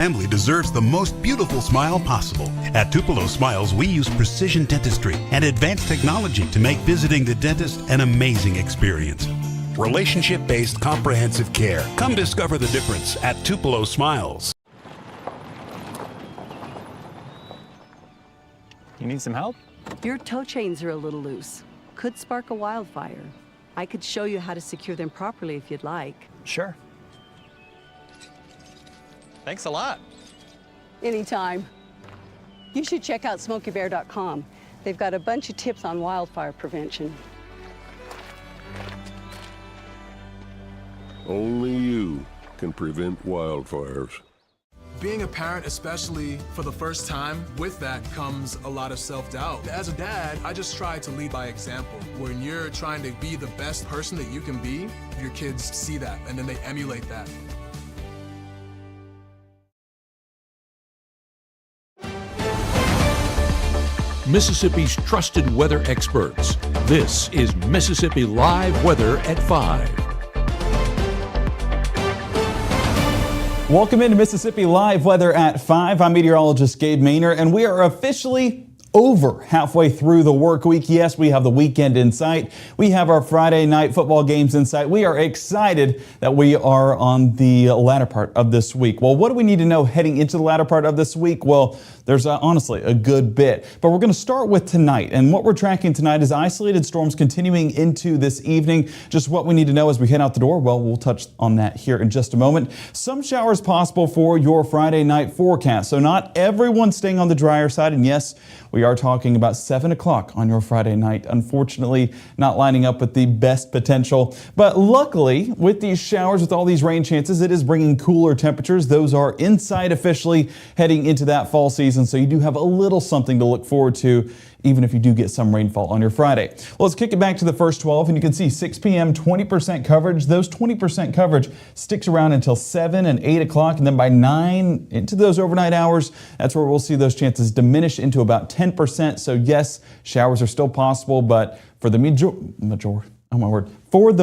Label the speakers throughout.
Speaker 1: Family deserves the most beautiful smile possible. At Tupelo Smiles, we use precision dentistry and advanced technology to make visiting the dentist an amazing experience. Relationship-based comprehensive care. Come discover the difference at Tupelo Smiles.
Speaker 2: You need some help?
Speaker 3: Your tow chains are a little loose. Could spark a wildfire. I could show you how to secure them properly if you'd like.
Speaker 2: Sure. Thanks a lot.
Speaker 3: Anytime. You should check out SmokeyBear.com. They've got a bunch of tips on wildfire prevention.
Speaker 4: Only you can prevent wildfires.
Speaker 5: Being a parent, especially for the first time, with that comes a lot of self-doubt. As a dad, I just try to lead by example. When you're trying to be the best person that you can be, your kids see that and then they emulate that.
Speaker 6: Mississippi's trusted weather experts. This is Mississippi Live Weather at 5.
Speaker 7: Welcome into Mississippi Live Weather at 5. I'm meteorologist Gabe Maynor, and we are officially over halfway through the work week. Yes, we have the weekend in sight. We have our Friday night football games in sight. We are excited that we are on the latter part of this week. Well, what do we need to know heading into the latter part of this week? Well, there's honestly a good bit, but we're going to start with tonight. And what we're tracking tonight is isolated storms continuing into this evening. Just what we need to know as we head out the door. Well, we'll touch on that here in just a moment. Some showers possible for your Friday night forecast. So not everyone staying on the drier side. And yes, we are talking about 7 o'clock on your Friday night. Unfortunately, not lining up with the best potential. But luckily, with these showers, with all these rain chances, it is bringing cooler temperatures. Those are inside officially heading into that fall season. So you do have a little something to look forward to, even if you do get some rainfall on your Friday. Well, let's kick it back to the first 12, and you can see 6 p.m., 20% coverage. Those 20% coverage sticks around until 7 and 8 o'clock, and then by 9 into those overnight hours, that's where we'll see those chances diminish into about 10%. So yes, showers are still possible, but for the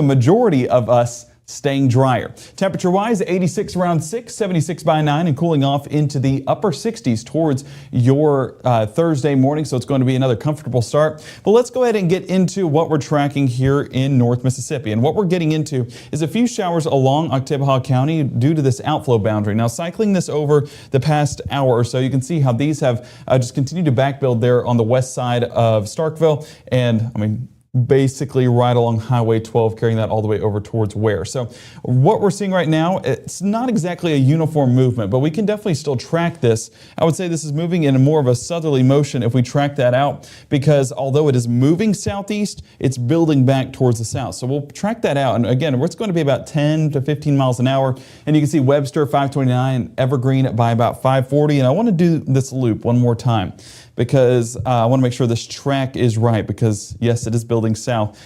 Speaker 7: majority of us, staying drier. Temperature-wise, 86 around 6, 76 by 9, and cooling off into the upper 60s towards your Thursday morning, so it's going to be another comfortable start. But let's go ahead and get into what we're tracking here in North Mississippi. And what we're getting into is a few showers along Oktibbeha County due to this outflow boundary. Now, cycling this over the past hour or so, you can see how these have just continued to backbuild there on the west side of Starkville, and I mean, basically right along Highway 12, carrying that all the way over towards Ware. So what we're seeing right now, it's not exactly a uniform movement, but we can definitely still track this. I would say this is moving in more of a southerly motion if we track that out, because although it is moving southeast, it's building back towards the south. So we'll track that out. And again, it's going to be about 10 to 15 miles an hour. And you can see Webster 529, Evergreen by about 540. And I want to do this loop one more time, because I want to make sure this track is right, because yes, it is building south.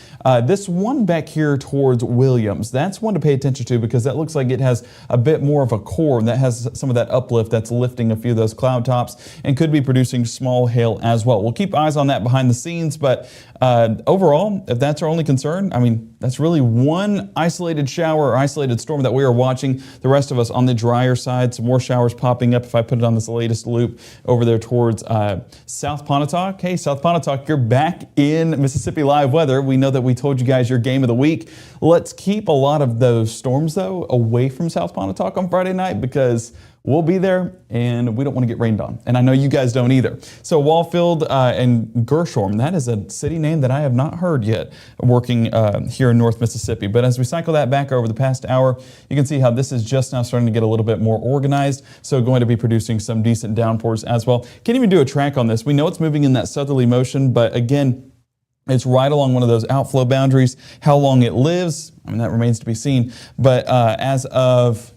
Speaker 7: This one back here towards Williams, that's one to pay attention to, because that looks like it has a bit more of a core, and that has some of that uplift that's lifting a few of those cloud tops and could be producing small hail as well. We'll keep eyes on that behind the scenes, but overall, if that's our only concern, I mean, that's really one isolated shower or isolated storm that we are watching. The rest of us on the drier side, some more showers popping up if I put it on this latest loop over there towards South Pontotoc. Hey, South Pontotoc, you're back in Mississippi Live Weather. We know that we told you guys your game of the week. Let's keep a lot of those storms, though, away from South Pontotoc on Friday night, because we'll be there and we don't want to get rained on. And I know you guys don't either. So Wallfield and Gershorm, that is a city name that I have not heard yet working here in North Mississippi. But as we cycle that back over the past hour, you can see how this is just now starting to get a little bit more organized. So going to be producing some decent downpours as well. Can't even do a track on this. We know it's moving in that southerly motion, but again, it's right along one of those outflow boundaries. How long it lives, I mean, that remains to be seen. But as of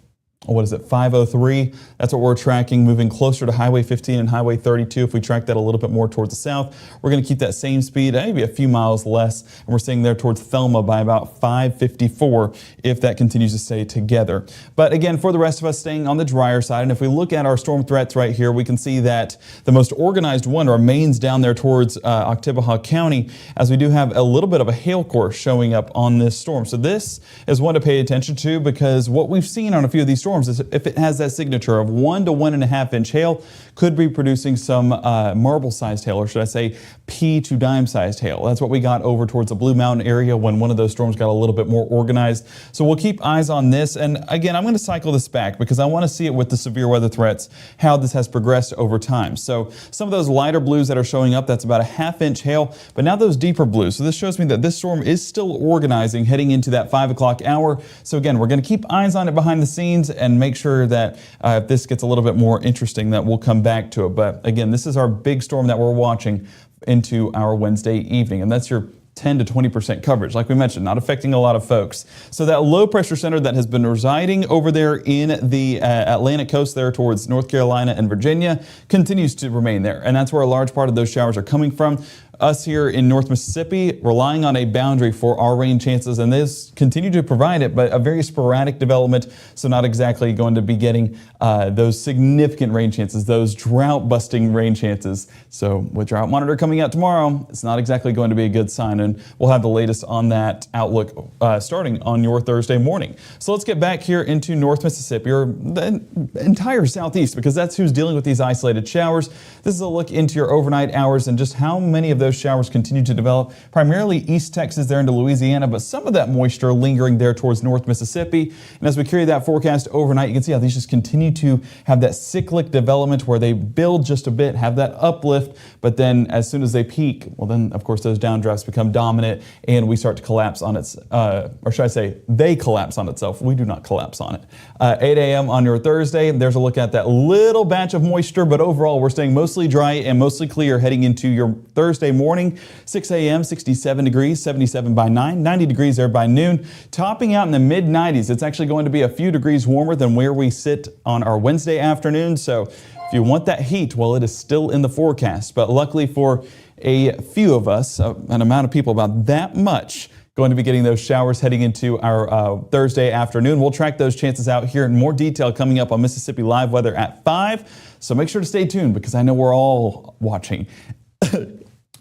Speaker 7: 5:03. That's what we're tracking, moving closer to Highway 15 and Highway 32. If we track that a little bit more towards the south, we're going to keep that same speed, maybe a few miles less, and we're staying there towards Thelma by about 5:54 if that continues to stay together. But again, for the rest of us, staying on the drier side, and if we look at our storm threats right here, we can see that the most organized one remains down there towards Oktibbeha County, as we do have a little bit of a hail core showing up on this storm. So this is one to pay attention to, because what we've seen on a few of these storms storms, if it has that signature of 1 to 1.5 inch hail, could be producing some marble-sized hail, or should I say pea to dime-sized hail. That's what we got over towards the Blue Mountain area when one of those storms got a little bit more organized. So we'll keep eyes on this. And again, I'm going to cycle this back because I want to see it with the severe weather threats, how this has progressed over time. So some of those lighter blues that are showing up, that's about a 1/2 inch hail, but now those deeper blues. So this shows me that this storm is still organizing heading into that 5 o'clock hour. So again, we're going to keep eyes on it behind the scenes and make sure that if this gets a little bit more interesting, that we'll come back to it. But again, this is our big storm that we're watching into our Wednesday evening, and that's your 10 to 20% coverage. Like we mentioned, not affecting a lot of folks. So that low pressure center that has been residing over there in the Atlantic coast there towards North Carolina and Virginia continues to remain there. And that's where a large part of those showers are coming from. Us here in North Mississippi relying on a boundary for our rain chances, and this continue to provide it, but a very sporadic development, so not exactly going to be getting those significant rain chances, those drought-busting rain chances. So with Drought Monitor coming out tomorrow, it's not exactly going to be a good sign, and we'll have the latest on that outlook starting on your Thursday morning. So let's get back here into North Mississippi, or the entire Southeast, because that's who's dealing with these isolated showers. This is a look into your overnight hours and just how many of those showers continue to develop, primarily East Texas there into Louisiana, but some of that moisture lingering there towards North Mississippi. And as we carry that forecast overnight, you can see how these just continue to have that cyclic development where they build just a bit, have that uplift, but then as soon as they peak, well then of course those downdrafts become dominant and we start to collapse on its, or should I say, they collapse on itself. We do not collapse on it. 8 a.m. on your Thursday, there's a look at that little batch of moisture, but overall we're staying mostly dry and mostly clear heading into your Thursday morning. 6 a.m., 67 degrees, 77 by 9, 90 degrees there by noon. Topping out in the mid 90s. It's actually going to be a few degrees warmer than where we sit on our Wednesday afternoon. So if you want that heat, well, it is still in the forecast. But luckily for a few of us, an amount of people about that much, going to be getting those showers heading into our Thursday afternoon. We'll track those chances out here in more detail coming up on Mississippi Live Weather at 5. So make sure to stay tuned because I know we're all watching.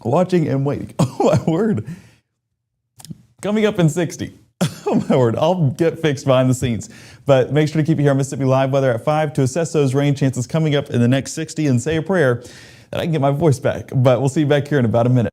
Speaker 7: Watching and waiting. Oh my word. Coming up in 60. Oh my word. I'll get fixed behind the scenes. But make sure to keep it here on Mississippi Live Weather at 5 to assess those rain chances coming up in the next 60 and say a prayer that I can get my voice back. But we'll see you back here in about a minute.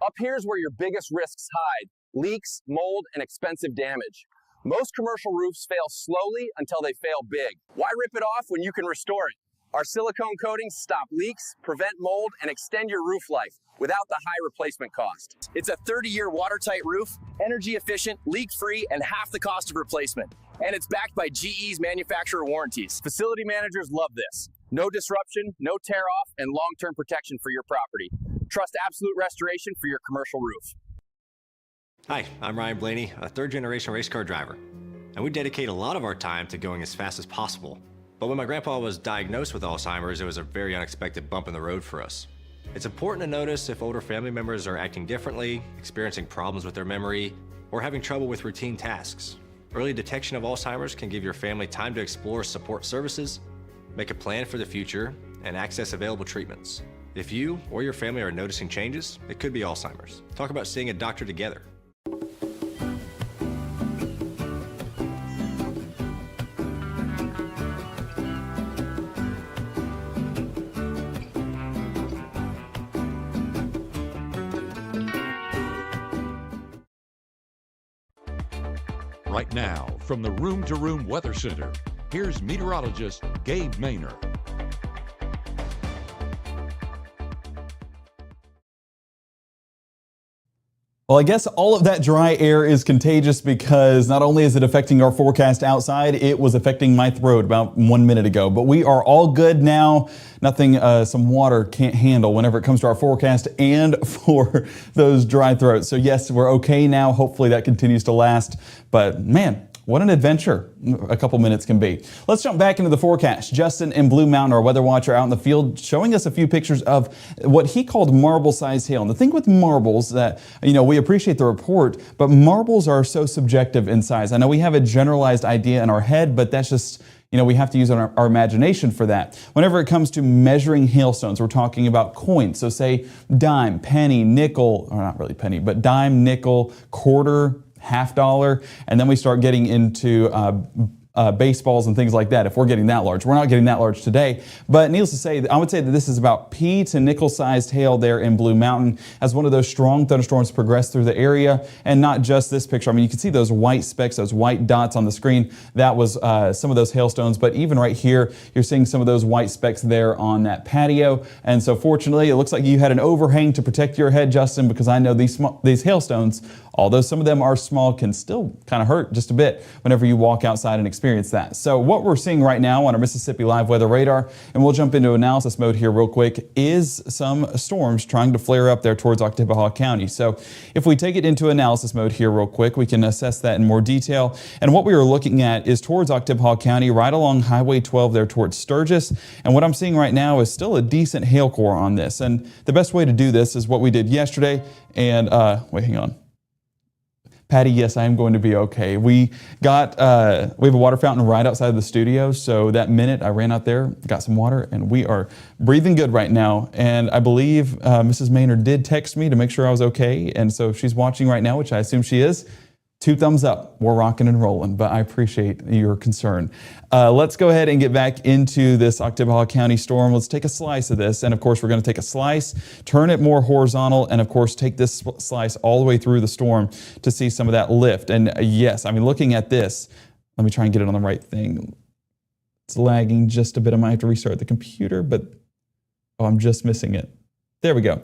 Speaker 8: Up here's where your biggest risks hide: leaks, mold, and expensive damage. Most commercial roofs fail slowly until they fail big. Why rip it off when you can restore it? Our silicone coatings stop leaks, prevent mold, and extend your roof life without the high replacement cost. It's a 30-year watertight roof, energy efficient, leak-free, and half the cost of replacement. And it's backed by GE's manufacturer warranties. Facility managers love this. No disruption, no tear-off, and long-term protection for your property. Trust Absolute Restoration for your commercial roof.
Speaker 9: Hi, I'm Ryan Blaney, a third-generation race car driver. And we dedicate a lot of our time to going as fast as possible. But when my grandpa was diagnosed with Alzheimer's, it was a very unexpected bump in the road for us. It's important to notice if older family members are acting differently, experiencing problems with their memory, or having trouble with routine tasks. Early detection of Alzheimer's can give your family time to explore support services, make a plan for the future, and access available treatments. If you or your family are noticing changes, it could be Alzheimer's. Talk about seeing a doctor together.
Speaker 6: Right now, from the Room to Room Weather Center, here's meteorologist Gabe Maynor.
Speaker 7: Well, I guess all of that dry air is contagious because not only is it affecting our forecast outside, it was affecting my throat about 1 minute ago. But we are all good now. Nothing some water can't handle whenever it comes to our forecast and for those dry throats. So yes, we're okay now. Hopefully that continues to last. But man, what an adventure a couple minutes can be. Let's jump back into the forecast. Justin in Blue Mountain, our weather watcher out in the field, showing us a few pictures of what he called marble-sized hail. And the thing with marbles that, we appreciate the report, but marbles are so subjective in size. I know we have a generalized idea in our head, but that's just, we have to use our imagination for that. Whenever it comes to measuring hailstones, we're talking about coins. So say dime, penny, nickel, or not really penny, but dime, nickel, quarter, $50, and then we start getting into baseballs and things like that if we're getting that large. We're not getting that large today, but needless to say, I would say that this is about pea to nickel-sized hail there in Blue Mountain as one of those strong thunderstorms progress through the area. And not just this picture. I mean, you can see those white specks, those white dots on the screen. That was some of those hailstones, but even right here, you're seeing some of those white specks there on that patio. And so fortunately, it looks like you had an overhang to protect your head, Justin, because I know these hailstones, although some of them are small, can still kind of hurt just a bit whenever you walk outside and experience that. So what we're seeing right now on our Mississippi Live Weather Radar, and we'll jump into analysis mode here real quick, is some storms trying to flare up there towards Oktibbeha County. So if we take it into analysis mode here real quick, we can assess that in more detail. And what we are looking at is towards Oktibbeha County, right along Highway 12 there towards Sturgis. And what I'm seeing right now is still a decent hail core on this. And the best way to do this is what we did yesterday. And wait, hang on. Patty, yes, I am going to be okay. We have a water fountain right outside of the studio, so that minute I ran out there, got some water, and we are breathing good right now. And I believe Mrs. Maynard did text me to make sure I was okay, and so if she's watching right now, which I assume she is, 2 thumbs up. We're rocking and rolling, but I appreciate your concern. Let's go ahead and get back into this Oktibbeha County storm. Let's take a slice of this. And of course, we're going to take a slice, turn it more horizontal, and of course, take this slice all the way through the storm to see some of that lift. And yes, I mean, looking at this, let me try and get it on the right thing. It's lagging just a bit. I might have to restart the computer, but oh, I'm just missing it. There we go.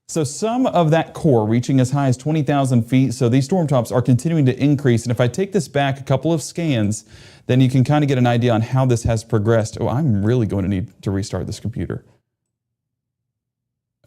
Speaker 7: So some of that core reaching as high as 20,000 feet. So these storm tops are continuing to increase. And if I take this back a couple of scans, then you can kind of get an idea on how this has progressed. Oh, I'm really going to need to restart this computer.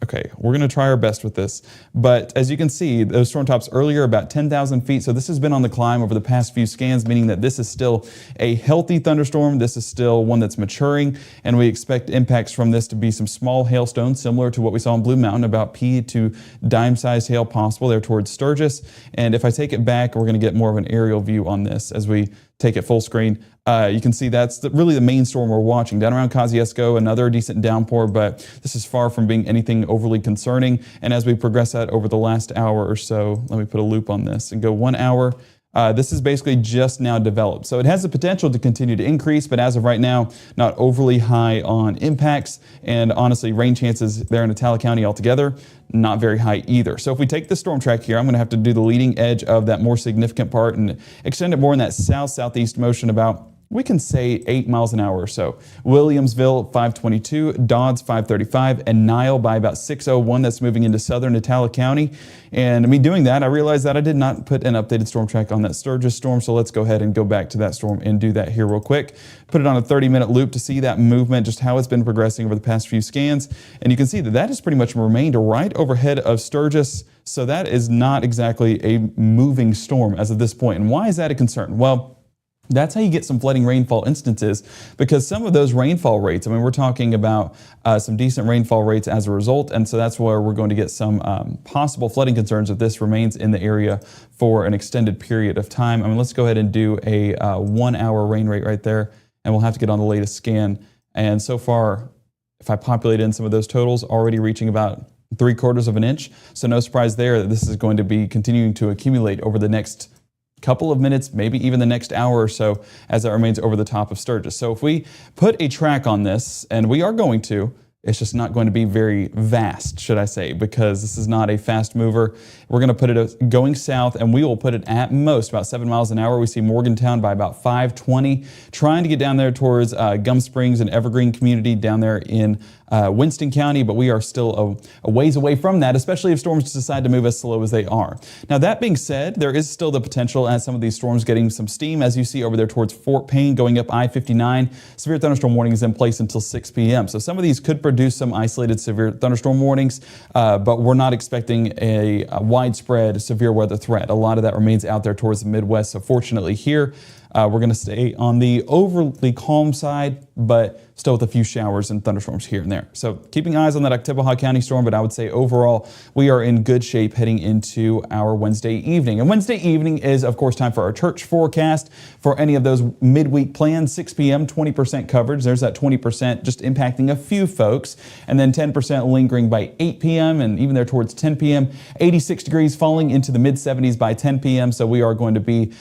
Speaker 7: Okay, we're going to try our best with this. But as you can see, those storm tops earlier about 10,000 feet. So this has been on the climb over the past few scans, meaning that this is still a healthy thunderstorm. This is still one that's maturing. And we expect impacts from this to be some small hailstones, similar to what we saw in Blue Mountain, about pea to dime-sized hail possible there towards Sturgis. And if I take it back, we're going to get more of an aerial view on this as we take it full screen. You can see that's really the main storm we're watching. Down around Kosciuszko, another decent downpour, but this is far from being anything overly concerning. And as we progress that over the last hour or so, let me put a loop on this and go 1 hour. This is basically just now developed. So it has the potential to continue to increase, but as of right now, not overly high on impacts. And honestly, rain chances there in Attala County altogether, not very high either. So if we take the storm track here, I'm going to have to do the leading edge of that more significant part and extend it more in that south-southeast motion about, we can say 8 miles an hour or so. Williamsville 522, Dodds 535, and Nile by about 601. That's moving into southern Attala County. And me doing that, I realized that I did not put an updated storm track on that Sturgis storm. So let's go ahead and go back to that storm and do that here real quick. Put it on a 30-minute loop to see that movement, just how it's been progressing over the past few scans. And you can see that that has pretty much remained right overhead of Sturgis. So that is not exactly a moving storm as of this point. And why is that a concern? Well, that's how you get some flooding rainfall instances, because some of those rainfall rates, I mean, we're talking about some decent rainfall rates as a result, and so that's where we're going to get some possible flooding concerns if this remains in the area for an extended period of time. I mean, let's go ahead and do a 1 hour rain rate right there, and we'll have to get on the latest scan. And so far, if I populate in some of those totals, already reaching about 3/4 of an inch, so no surprise there that this is going to be continuing to accumulate over the next couple of minutes, maybe even the next hour or so, as that remains over the top of Sturgis. So if we put a track on this, and we are going to, it's just not going to be very vast, should I say, because this is not a fast mover. We're going to put it going south, and we will put it at most about 7 miles an hour. We see Morgantown by about 520, trying to get down there towards Gum Springs and Evergreen community down there in Winston County, but we are still a ways away from that, especially if storms decide to move as slow as they are. Now, that being said, there is still the potential as some of these storms getting some steam, as you see over there towards Fort Payne, going up I-59. Severe thunderstorm warning is in place until 6 p.m. So some of these could produce some isolated severe thunderstorm warnings, but we're not expecting a widespread severe weather threat. A lot of that remains out there towards the Midwest. So fortunately here, we're going to stay on the overly calm side, but still with a few showers and thunderstorms here and there. So keeping eyes on that Oktibbeha County storm, but I would say overall we are in good shape heading into our Wednesday evening. And Wednesday evening is, of course, time for our church forecast for any of those midweek plans. 6 p.m., 20% coverage. There's that 20% just impacting a few folks, and then 10% lingering by 8 p.m. and even there towards 10 p.m. 86 degrees falling into the mid-70s by 10 p.m. So we are going to be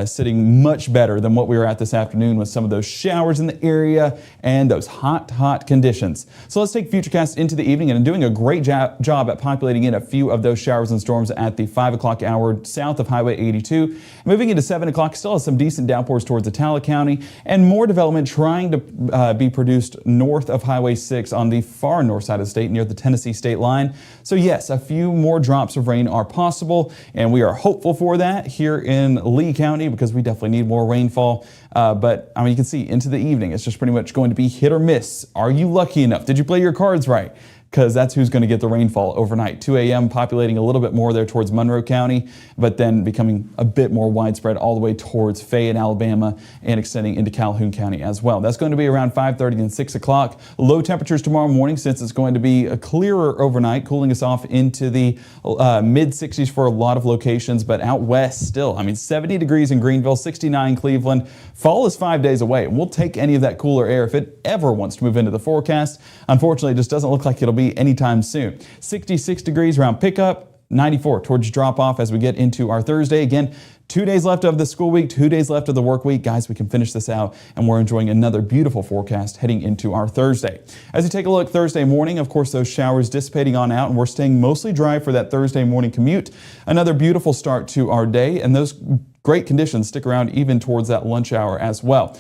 Speaker 7: sitting much better better than what we were at this afternoon with some of those showers in the area and those hot conditions. So let's take Futurecast into the evening, and doing a great job at populating in a few of those showers and storms at the 5 o'clock hour south of Highway 82. Moving into 7 o'clock, still has some decent downpours towards Attala County, and more development trying to be produced north of Highway 6 on the far north side of the state near the Tennessee state line. So yes, a few more drops of rain are possible, and we are hopeful for that here in Lee County because we definitely need more rainfall. But I mean, you can see into the evening, it's just pretty much going to be hit or miss. Are you lucky enough? Did you play your cards right? Because that's who's going to get the rainfall overnight. 2 a.m. populating a little bit more there towards Monroe County, but then becoming a bit more widespread all the way towards Fayette, Alabama, and extending into Calhoun County as well. That's going to be around 5:30 and 6 o'clock. Low temperatures tomorrow morning, since it's going to be clearer overnight, cooling us off into the mid-60s for a lot of locations, but out west still, I mean, 70 degrees in Greenville, 69 Cleveland. Fall is 5 days away, and we'll take any of that cooler air if it ever wants to move into the forecast. Unfortunately, it just doesn't look like it'll be anytime soon. 66 degrees around pickup, 94 towards drop off as we get into our Thursday. Again, 2 days left of the school week, 2 days left of the work week. Guys, we can finish this out, and we're enjoying another beautiful forecast heading into our Thursday. As you take a look Thursday morning, of course, those showers dissipating on out, and we're staying mostly dry for that Thursday morning commute. Another beautiful start to our day, and those great conditions stick around even towards that lunch hour as well.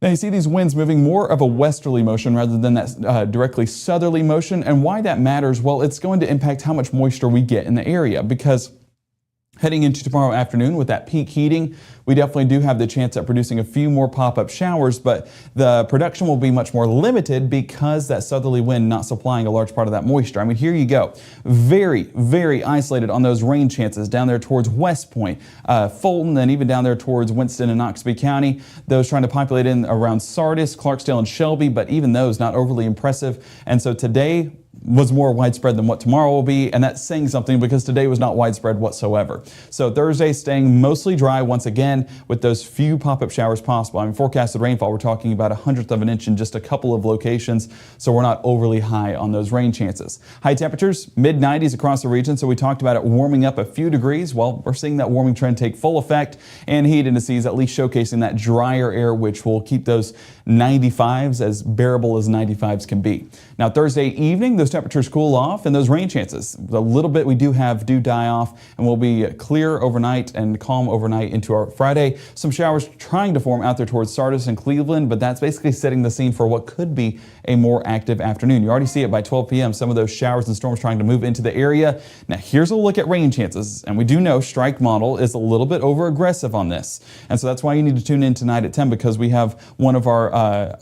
Speaker 7: Now you see these winds moving more of a westerly motion rather than that directly southerly motion. And why that matters, well, it's going to impact how much moisture we get in the area, because heading into tomorrow afternoon with that peak heating, we definitely do have the chance at producing a few more pop-up showers, but the production will be much more limited because that southerly wind not supplying a large part of that moisture. I mean, here you go. Very isolated on those rain chances down there towards West Point, Fulton, and even down there towards Winston and Noxubee County. Those trying to populate in around Sardis, Clarksdale, and Shelby, but even those not overly impressive. And so today was more widespread than what tomorrow will be, and that's saying something because today was not widespread whatsoever. So Thursday staying mostly dry once again with those few pop-up showers possible. I mean, forecasted rainfall, we're talking about 1/100th of an inch in just a couple of locations, so we're not overly high on those rain chances. High temperatures, mid-90s across the region, so we talked about it warming up a few degrees. Well, we're seeing that warming trend take full effect, and heat indices at least showcasing that drier air, which will keep those 95s as bearable as 95s can be. Now Thursday evening, those temperatures cool off, and those rain chances, a little bit we do have, do die off, and we'll be clear overnight and calm overnight into our Friday. Some showers trying to form out there towards Sardis and Cleveland, but that's basically setting the scene for what could be a more active afternoon. You already see it by 12 p.m. Some of those showers and storms trying to move into the area. Now here's a look at rain chances, and we do know Strike Model is a little bit over aggressive on this, and so that's why you need to tune in tonight at 10, because we have one of our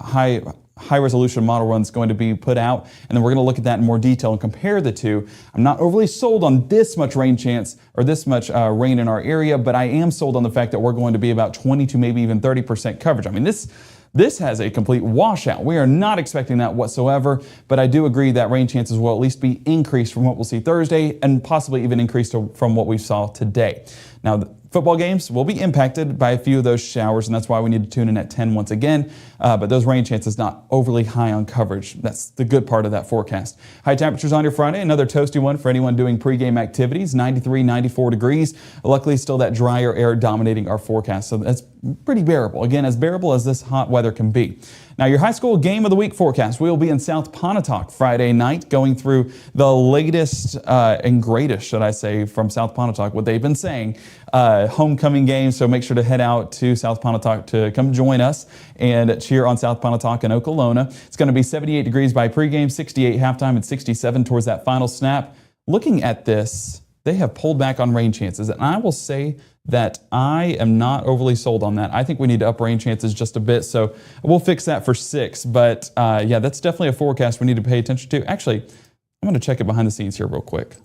Speaker 7: high resolution model runs going to be put out, and then we're going to look at that in more detail and compare the two. I'm not overly sold on this much rain chance or this much rain in our area, but I am sold on the fact that we're going to be about 20 to maybe even 30% coverage. I mean, this has a complete washout. We are not expecting that whatsoever, but I do agree that rain chances will at least be increased from what we'll see Thursday, and possibly even increased from what we saw today. Now, the football games will be impacted by a few of those showers, and that's why we need to tune in at 10 once again. But those rain chances not overly high on coverage. That's the good part of that forecast. High temperatures on your Friday, another toasty one for anyone doing pregame activities, 93, 94 degrees. Luckily, still that drier air dominating our forecast, so that's pretty bearable. Again, as bearable as this hot weather can be. Now, your high school game of the week forecast. We will be in South Pontotoc Friday night, going through the latest and greatest, should I say, from South Pontotoc, what they've been saying. Homecoming game, so make sure to head out to South Pontotoc to come join us and cheer on South Pontotoc and Okolona. It's going to be 78 degrees by pregame, 68 halftime, and 67 towards that final snap. Looking at this, they have pulled back on rain chances, and I will say that I am not overly sold on that. I think we need to up rain chances just a bit, so we'll fix that for 6. But yeah, that's definitely a forecast we need to pay attention to. Actually, I'm going to check it behind the scenes here real quick.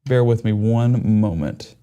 Speaker 7: Bear with me one moment.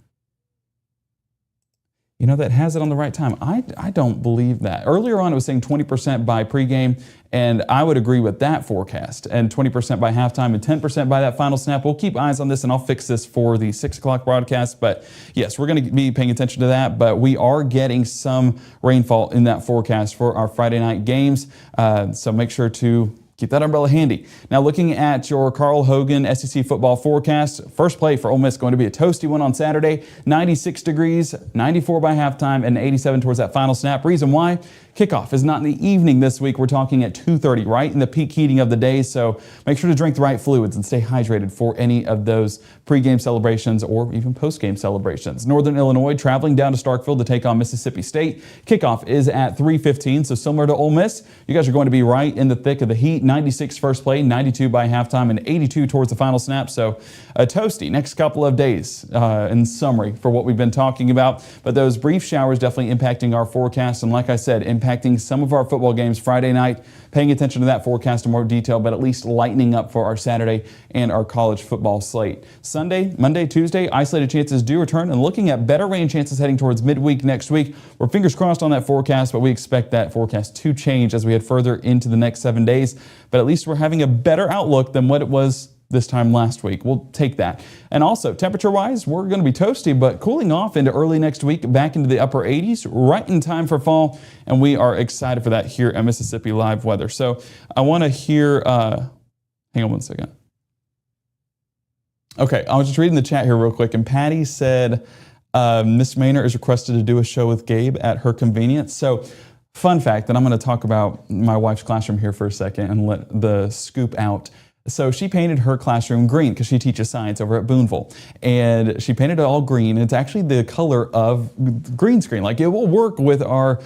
Speaker 7: You know, that has it on the right time. I don't believe that. Earlier on, it was saying 20% by pregame, and I would agree with that forecast, and 20% by halftime and 10% by that final snap. We'll keep eyes on this, and I'll fix this for the 6 o'clock broadcast. But yes, we're going to be paying attention to that, but we are getting some rainfall in that forecast for our Friday night games. So make sure to keep that umbrella handy. Now looking at your Carl Hogan SEC football forecast, first play for Ole Miss going to be a toasty one on Saturday, 96 degrees, 94 by halftime, and 87 towards that final snap. Reason why? Kickoff is not in the evening this week. We're talking at 2:30, right in the peak heating of the day. So make sure to drink the right fluids and stay hydrated for any of those pregame celebrations or even postgame celebrations. Northern Illinois traveling down to Starkville to take on Mississippi State. Kickoff is at 3:15, so similar to Ole Miss, you guys are going to be right in the thick of the heat. 96 first play, 92 by halftime, and 82 towards the final snap. So a toasty next couple of days in summary for what we've been talking about. But those brief showers definitely impacting our forecast. And like I said, impacting some of our football games Friday night. Paying attention to that forecast in more detail, but at least lightening up for our Saturday and our college football slate. Sunday, Monday, Tuesday, isolated chances do return, and looking at better rain chances heading towards midweek next week. We're fingers crossed on that forecast, but we expect that forecast to change as we head further into the next 7 days. But at least we're having a better outlook than what it was this time last week. We'll take that. And also, temperature-wise, we're going to be toasty, but cooling off into early next week, back into the upper 80s, right in time for fall. And we are excited for that here at Mississippi Live Weather. So I want to hear, hang on one second. Okay, I was just reading the chat here real quick, and Patty said Miss Maynard is requested to do a show with Gabe at her convenience. So fun fact, and I'm going to talk about my wife's classroom here for a second and let the scoop out. So she painted her classroom green because she teaches science over at Boonville. And she painted it all green. It's actually the color of green screen. Like, it will work with our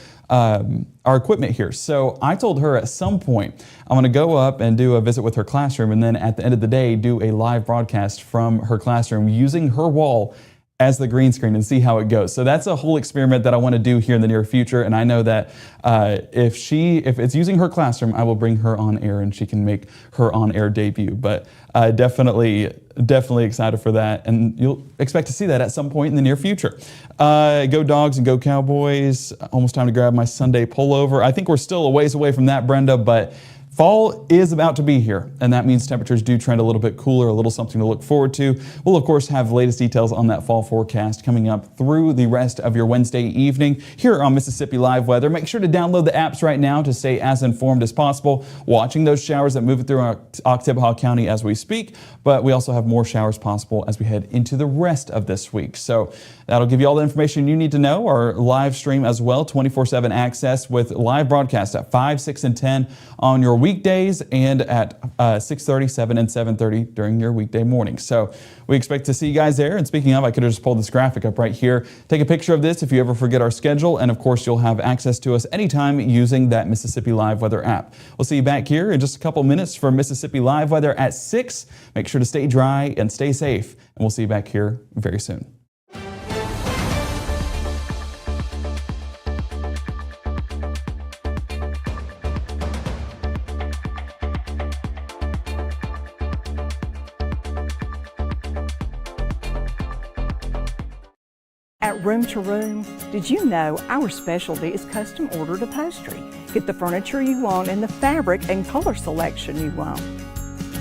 Speaker 7: equipment here. So I told her at some point, I'm going to go up and do a visit with her classroom. And then at the end of the day, do a live broadcast from her classroom using her wall as the green screen and see how it goes. So that's a whole experiment that I want to do here in the near future. And I know that if it's using her classroom, I will bring her on air and she can make her on air debut. But definitely excited for that. And you'll expect to see that at some point in the near future. Go Dogs and go Cowboys. Almost time to grab my Sunday pullover. I think we're still a ways away from that, Brenda, but fall is about to be here, and that means temperatures do trend a little bit cooler, a little something to look forward to. We'll, of course, have the latest details on that fall forecast coming up through the rest of your Wednesday evening here on Mississippi Live Weather. Make sure to download the apps right now to stay as informed as possible, watching those showers that move through Oktibbeha County as we speak, but we also have more showers possible as we head into the rest of this week. So that'll give you all the information you need to know. Our live stream as well, 24/7 access with live broadcast at 5, 6, and 10 on your weekdays and at 6:30, 7, and 7:30 during your weekday mornings. So we expect to see you guys there. And speaking of, I could have just pulled this graphic up right here. Take a picture of this if you ever forget our schedule. And of course, you'll have access to us anytime using that Mississippi Live Weather app. We'll see you back here in just a couple minutes for Mississippi Live Weather at 6. Make sure to stay dry and stay safe. And we'll see you back here very soon.
Speaker 10: At Room to Room, did you know our specialty is custom ordered upholstery? Get the furniture you want and the fabric and color selection you want.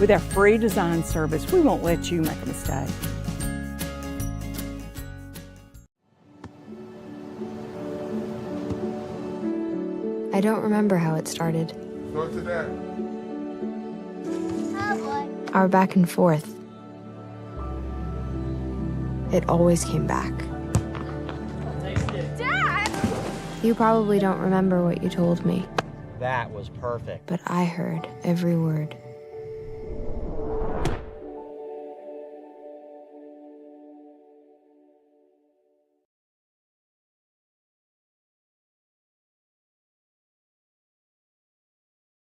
Speaker 10: With our free design service, we won't let you make a mistake.
Speaker 11: I don't remember how it started.
Speaker 12: Go to that.
Speaker 11: Our back and forth. It always came back.
Speaker 12: Dad!
Speaker 11: You probably don't remember what you told me.
Speaker 13: That was perfect.
Speaker 11: But I heard every word.